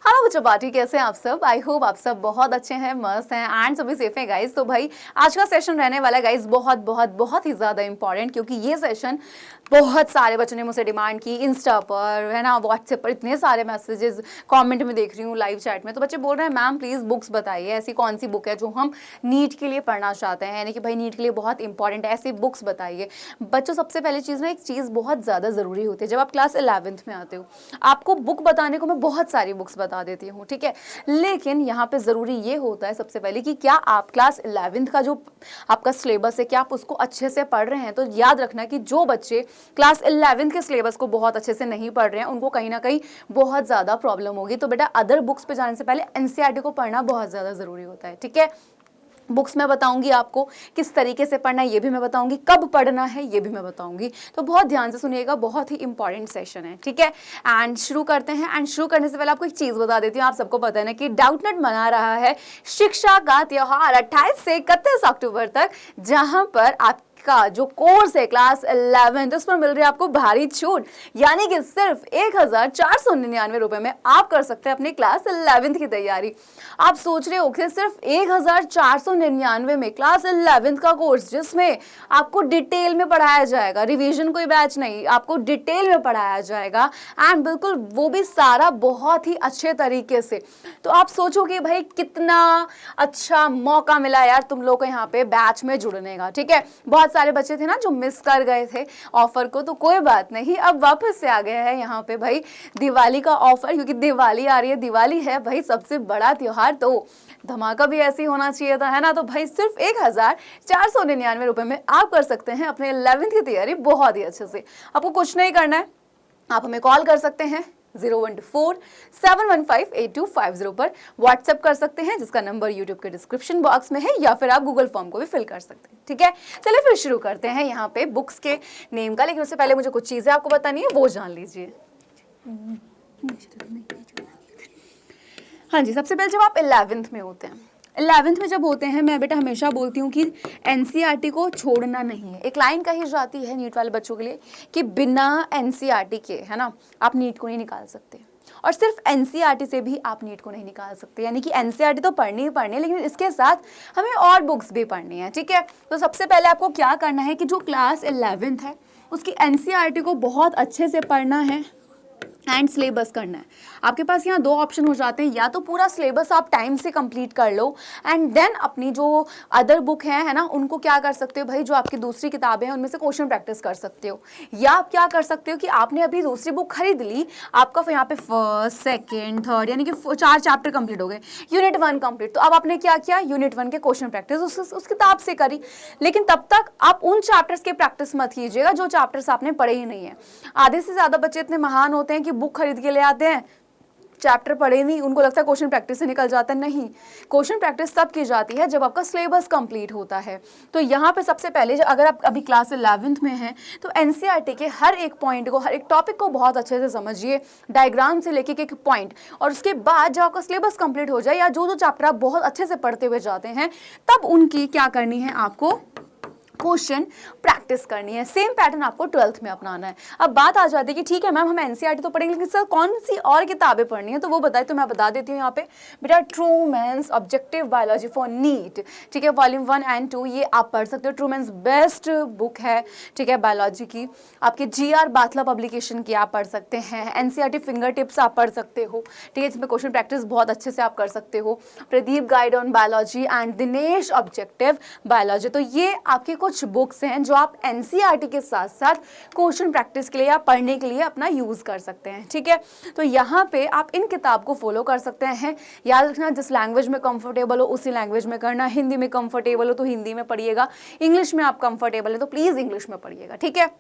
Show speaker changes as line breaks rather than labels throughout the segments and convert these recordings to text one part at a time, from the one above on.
Hello बच्चों, बाटी कैसे हैं आप सब। आई होप आप सब बहुत अच्छे हैं, मस्त हैं एंड सभी सेफ हैं गाइस। तो भाई आज का सेशन रहने वाला है गाइस बहुत बहुत बहुत ही ज़्यादा इंपॉर्टेंट, क्योंकि ये सेशन बहुत सारे बच्चों ने मुझसे डिमांड की इंस्टा पर, है ना, व्हाट्सएप पर इतने सारे मैसेजेस कमेंट में देख रही हूँ, लाइव चैट में। तो बच्चे बोल रहे हैं मैम प्लीज़ बुक्स बताइए, ऐसी कौन सी बुक है जो हम नीट के लिए पढ़ना चाहते हैं, यानी कि भाई नीट के लिए बहुत इंपॉर्टेंट है, ऐसी बुक्स बताइए। बच्चों सबसे पहली चीज़ ना, एक चीज़ बहुत ज़्यादा ज़रूरी होती है। जब आप क्लास 11th में आते हो, आपको बुक बताने को मैं बहुत सारी बुक्स बता देती हूँ, ठीक है, लेकिन यहाँ पे ज़रूरी ये होता है सबसे पहले कि क्या आप क्लास 11th का जो आपका सिलेबस है, क्या आप उसको अच्छे से पढ़ रहे हैं। तो याद रखना कि जो बच्चे क्लास 11th के सिलेबस को बहुत अच्छे से नहीं पढ़ रहे हैं, उनको कहीं ना कहीं बहुत ज़्यादा प्रॉब्लम होगी। तो बेटा अदर बुक्स पे जाने से पहले एनसीईआरटी को पढ़ना बहुत ज़्यादा ज़रूरी होता है, ठीक है। बुक्स मैं बताऊंगी आपको, किस तरीके से पढ़ना है ये भी मैं बताऊंगी, कब पढ़ना है ये भी मैं बताऊंगी। तो बहुत ध्यान से सुनिएगा, बहुत ही इंपॉर्टेंट सेशन है, ठीक है। एंड शुरू करते हैं। एंड शुरू करने से पहले आपको एक चीज़ बता देती हूँ, आप सबको पता है ना कि डाउटनेट मना रहा है शिक्षा का त्योहार 28 से 31 अक्टूबर तक, जहां पर आप का जो कोर्स है क्लास 11 उस पर मिल रही है आपको भारी छूट, यानी कि सिर्फ 1499 रुपए में आप कर सकते हैं अपनी क्लास 11th की तैयारी। आप सोच रहे हो कि सिर्फ 1499 में क्लास 11th का कोर्स, जिसमें आपको डिटेल में पढ़ाया जाएगा, रिवीजन कोई बैच नहीं, आपको डिटेल में पढ़ाया जाएगा एंड बिल्कुल वो भी सारा बहुत ही अच्छे तरीके से। तो आप सोचोगे भाई कितना अच्छा मौका मिला यार तुम लोग को यहाँ पे बैच में जुड़ने का, ठीक है। बहुत सारे बच्चे थे ना जो मिस कर गए थे ऑफर को, तो कोई बात नहीं, अब वापस से आ गया है यहाँ पे भाई दिवाली का ऑफर, क्योंकि दिवाली आ रही है। दिवाली है भाई सबसे बड़ा त्योहार, तो धमाका भी ऐसे ही होना चाहिए था, है ना। तो भाई सिर्फ 1499 रुपए में आप कर सकते हैं अपने 11th की तैयारी बहुत ही अच्छे से। आपको कुछ नहीं करना है, आप हमें कॉल कर सकते हैं 0124-715-8250 पर, व्हाट्सएप कर सकते हैं जिसका नंबर यूट्यूब के डिस्क्रिप्शन बॉक्स में है, या फिर आप गूगल फॉर्म को भी फिल कर सकते हैं, ठीक है। चलिए फिर शुरू करते हैं यहाँ पे बुक्स के नेम का, लेकिन उससे पहले मुझे कुछ चीज़ें आपको बतानी है, वो जान लीजिए। हाँ जी, सबसे पहले जब आप 11th में होते हैं, 11th में जब होते हैं, मैं बेटा हमेशा बोलती हूँ कि एनसीईआरटी को छोड़ना नहीं है। एक लाइन कही जाती है नीट वाले बच्चों के लिए कि बिना एनसीईआरटी के, है ना, आप नीट को नहीं निकाल सकते, और सिर्फ एनसीईआरटी से भी आप नीट को नहीं निकाल सकते। यानी कि एनसीईआरटी तो पढ़नी ही पढ़नी है, लेकिन इसके साथ हमें और बुक्स भी पढ़नी है, ठीक है। तो सबसे पहले आपको क्या करना है कि जो क्लास 11th है उसकी एनसीईआरटी को बहुत अच्छे से पढ़ना है एंड सिलेबस करना है। आपके पास यहाँ दो ऑप्शन हो जाते हैं, या तो पूरा सिलेबस आप टाइम से कंप्लीट कर लो एंड देन अपनी जो अदर बुक है ना, उनको क्या कर सकते हो भाई, जो आपकी दूसरी किताबें हैं उनमें से क्वेश्चन प्रैक्टिस कर सकते हो। या आप क्या कर सकते हो कि आपने अभी दूसरी बुक खरीद ली, आपका यहाँ पे फर्स्ट सेकेंड थर्ड यानी कि 4 चैप्टर कंप्लीट हो गए, यूनिट 1 कंप्लीट, तो अब आपने क्या किया, यूनिट 1 के क्वेश्चन प्रैक्टिस उस किताब से करी। लेकिन तब तक आप उन चैप्टर्स के प्रैक्टिस मत कीजिएगा जो चैप्टर्स आपने पढ़े ही नहीं है। आधे से ज़्यादा बच्चे इतने महान होते हैं कि बुक खरीद के ले आते हैं, चैप्टर पढ़े नहीं, उनको लगता है क्वेश्चन प्रैक्टिस से निकल जाता है। नहीं, क्वेश्चन प्रैक्टिस तब की जाती है जब आपका सिलेबस कंप्लीट होता है। तो यहाँ पे सबसे पहले अगर आप अभी क्लास 11th में हैं तो एनसीईआरटी के हर एक पॉइंट को, हर एक टॉपिक को बहुत अच्छे से समझिए, डायग्राम से लेके एक पॉइंट, और उसके बाद जब आपका सिलेबस कंप्लीट हो जाए या जो जो चैप्टर आप बहुत अच्छे से पढ़ते हुए जाते हैं, तब उनकी क्या करनी है, आपको क्वेश्चन प्रैक्टिस करनी है। सेम पैटर्न आपको 12th में अपनाना है। अब बात आ जाती है कि ठीक है मैम हम एनसीईआरटी तो पढ़ेंगे, लेकिन सर कौन सी और किताबें पढ़नी है, तो वो बताए, तो मैं बता देती हूँ यहाँ पे बेटा, ट्रूमैन्स ऑब्जेक्टिव बायोलॉजी फॉर नीट, ठीक है, वॉल्यूम 1 एंड 2 ये आप पढ़ सकते हो। ट्रूमैन्स बेस्ट बुक है, ठीक है, बायोलॉजी की। आपके GR बाथला पब्लिकेशन की आप पढ़ सकते हैं। एनसीईआरटी फिंगर टिप्स आप पढ़ सकते हो, ठीक है, इसमें क्वेश्चन प्रैक्टिस बहुत अच्छे से आप कर सकते हो। Pradeep guide on biology and Dinesh objective biology, तो ये आपके कुछ बुक्स हैं जो आप एनसीईआरटी के साथ साथ क्वेश्चन प्रैक्टिस के लिए या पढ़ने के लिए अपना यूज कर सकते हैं, ठीक है। तो यहाँ पे आप इन किताब को फॉलो कर सकते हैं। याद रखना, जिस लैंग्वेज में कंफर्टेबल हो उसी लैंग्वेज में करना। हिंदी में कंफर्टेबल हो तो हिंदी में पढ़िएगा, इंग्लिश में आप कंफर्टेबल है तो प्लीज इंग्लिश में पढ़िएगा, ठीक है।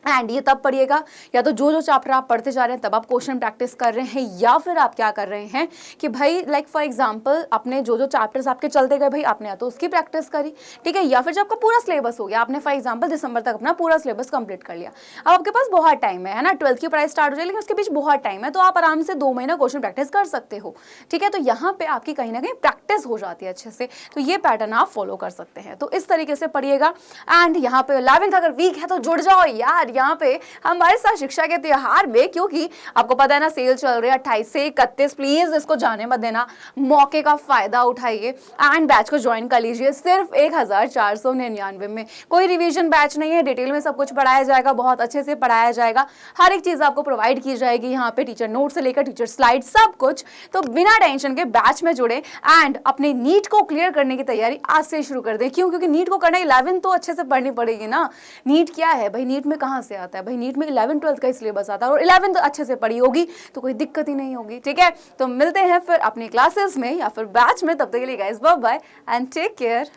एंड ये तब पढ़िएगा या तो जो जो चैप्टर आप पढ़ते जा रहे हैं तब आप क्वेश्चन प्रैक्टिस कर रहे हैं, या फिर आप क्या कर रहे हैं कि भाई लाइक फॉर एग्जांपल आपने जो जो चैप्टर्स आपके चलते गए भाई आपने या तो उसकी प्रैक्टिस करी, ठीक है, या फिर जब आपका पूरा सिलेबस हो गया, आपने फॉर एग्जांपल दिसंबर तक अपना पूरा सिलेबस कंप्लीट कर लिया, अब आपके पास बहुत टाइम है ना, 12th की पढ़ाई स्टार्ट हो जाए, लेकिन उसके बीच बहुत टाइम है, तो आप आराम से 2 महीना क्वेश्चन प्रैक्टिस कर सकते हो, ठीक है। तो यहाँ पे आपकी कहीं ना कहीं प्रैक्टिस हो जाती है अच्छे से, तो ये पैटर्न आप फॉलो कर सकते हैं। तो इस तरीके से पढ़िएगा। एंड यहाँ पे 11th अगर वीक है तो जुड़ जाओ यार, और यहाँ पे हमारे साथ शिक्षा के त्योहार में, क्योंकि आपको पता है ना सेल चल रही है 28 से 31, प्लीज इसको जाने मत देना, मौके का फायदा उठाइए एंड बैच को ज्वाइन कर लीजिए सिर्फ 1499 में। कोई रिवीजन बैच नहीं है, डिटेल में सब कुछ पढ़ाया जाएगा, बहुत अच्छे से पढ़ाया जाएगा, हर एक चीज आपको प्रोवाइड की जाएगी यहाँ पे, टीचर नोट से लेकर टीचर स्लाइड सब कुछ। तो बिना टेंशन के बैच में जुड़े एंड अपने नीट को क्लियर करने की तैयारी आज से शुरू कर दें। क्यों? क्योंकि नीट को करना 11 तो अच्छे से पढ़नी पड़ेगी ना। नीट क्या है भाई, नीट में कहाँ से आता है भाई, नीट में 11 12 का सिलेबस आता है और 11 तो अच्छे से पढ़ी होगी तो कोई दिक्कत ही नहीं होगी। ठीक है, तो मिलते हैं फिर अपनी क्लासेस में या फिर बैच में, तब तक के लिए guys bye bye and take care.